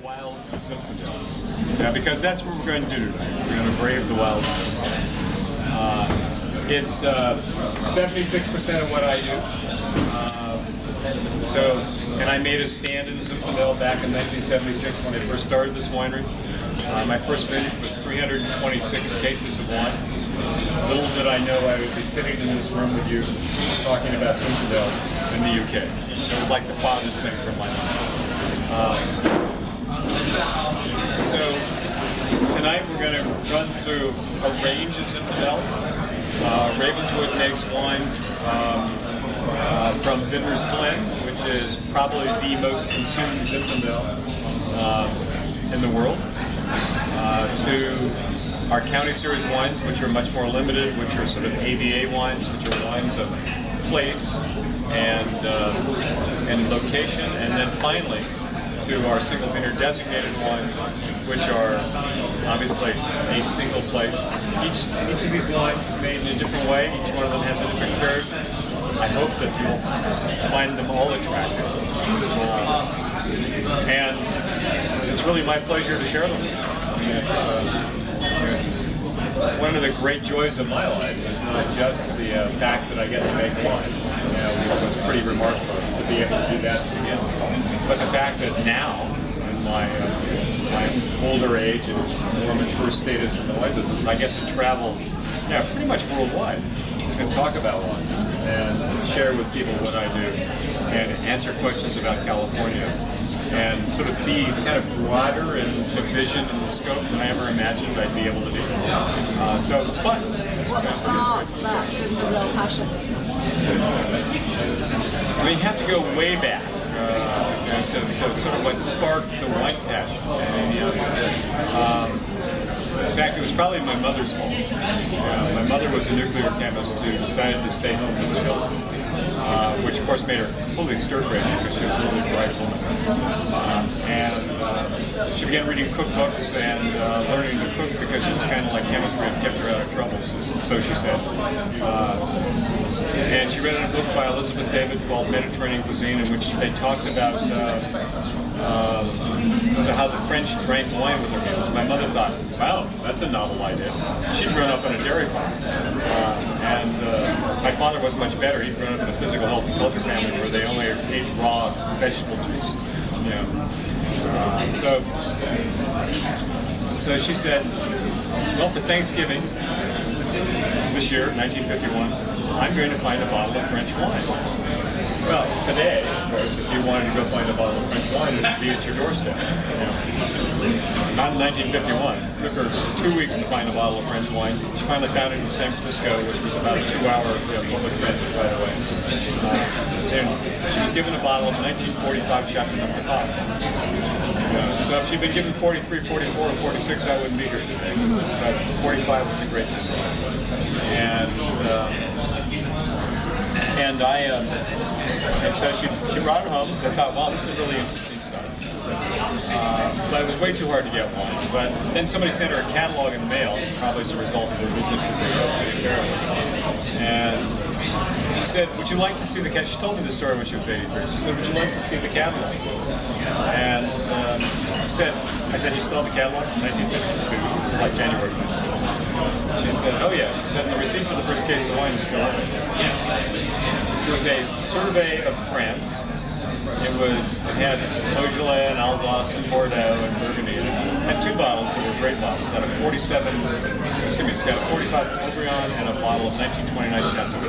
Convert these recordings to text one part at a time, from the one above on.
wilds of Zinfandel. Yeah, because that's what we're going to do tonight. We're going to brave the wilds of Zinfandel. It's 76% of what I do. And I made a stand in Zinfandel back in 1976 when I first started this winery. My first vintage was 326 cases of wine. Little did I know I would be sitting in this room with you talking about Zinfandel in the UK. It was like the farthest thing from my mind. So tonight we're going to run through a range of Zinfandels. Ravenswood makes wines from Vintner's Blend, which is probably the most consumed Zinfandel in the world, to our County Series wines, which are much more limited, which are sort of AVA wines, which are wines of place and location, and then finally to our single vineyard designated wines, which are obviously a single place. Each of these wines is made in a different way. Each one of them has a different character. I hope that you'll find them all attractive. And it's really my pleasure to share them with you. One of the great joys of my life is not just the fact that I get to make wine, which was pretty remarkable to be able to do that again, but the fact that now, in my older age and more mature status in the wine business, I get to travel pretty much worldwide and talk about wine and share with people what I do and answer questions about California and sort of be kind of broader in the vision and the scope than I ever imagined I'd be able to do. So it's fun. What sparks that Zinfandel passion? We have to go way back to sort of what sparked the wine passion. In fact, it was probably my mother's fault. My mother was a nuclear chemist who decided to stay home with the children, which of course made her completely stir-crazy because she was a really bright woman. And she began reading cookbooks and learning to cook because it was kind of like chemistry and kept her out of trouble, so she said. And she read a book by Elizabeth David called Mediterranean Cuisine, in which they talked about how the French drank wine with their hands. My mother thought, wow, that's a novel idea. She'd grown up on a dairy farm. And my father was much better. He'd grown up in a physical health and culture family where they only ate raw vegetable juice. So she said, well, for Thanksgiving this year, 1951, I'm going to find a bottle of French wine. Well, today, of course, if you wanted to go find a bottle of French wine, it would be at your doorstep. Not in 1951. It took her 2 weeks to find a bottle of French wine. She finally found it in San Francisco, which was about a 2-hour public transit right away. And she was given a bottle of 1945 Chateauneuf de Pape. So if she'd been given 43, 44, or 46, I wouldn't be here today. But 45 was a great thing. And so she brought it home. I thought, wow, this is really interesting stuff. But it was way too hard to get one. But then somebody sent her a catalog in the mail, probably as a result of her visit to the city of Paris. And she said, would you like to see the catalog? She told me the story when she was 83. She said, would you like to see the catalog? And I said, you still have the catalog from 1952? It was like January. She said, oh yeah. She said, the receipt for the first case of wine is still on it. It was a survey of France. It had Beaujolais and Alsace and Bordeaux and Burgundy. It had 2 bottles that were great bottles. It had a 45 Haut-Brion and a bottle of 1929 Chateau de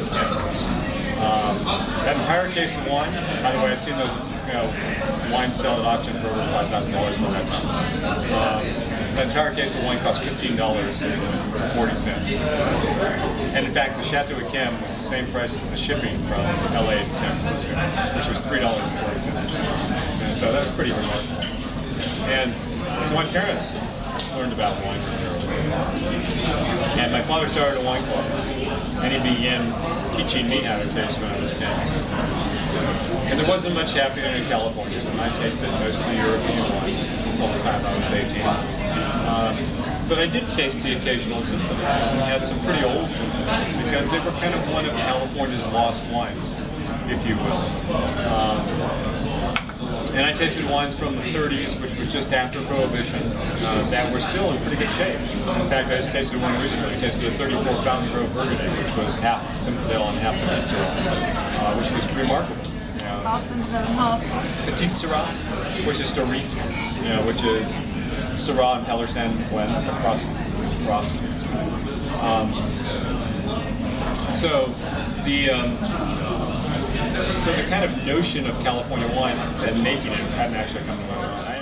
That entire case of wine, by the way, I've seen those wines sell at auction for over $5,000 by that time. That entire case of wine cost $15.40. And in fact, the Chateau Yquem was the same price as the shipping from LA to San Francisco, which was $3.40. And so that's pretty remarkable. And my parents learned about wine from there. And my father started a wine club, and he began teaching me how to taste when I was 10. And there wasn't much happening in California, and I tasted mostly European wines until the time I was 18. But I did taste the occasional Zinfandel. I had some pretty old Zinfandels because they were kind of one of California's lost wines, if you will. And I tasted wines from the 30s, which was just after Prohibition, that were still in pretty good shape. In fact, I just tasted one recently. I tasted a 34 Fountain Grove Burgundy, which was half Zinfandel and half Peterson, which was remarkable. Half Zinfandel and half. Petite Syrah, which is Dorif, which is Syrah and Peterson blend across. So the kind of notion of California wine and making it hadn't actually come to my mind.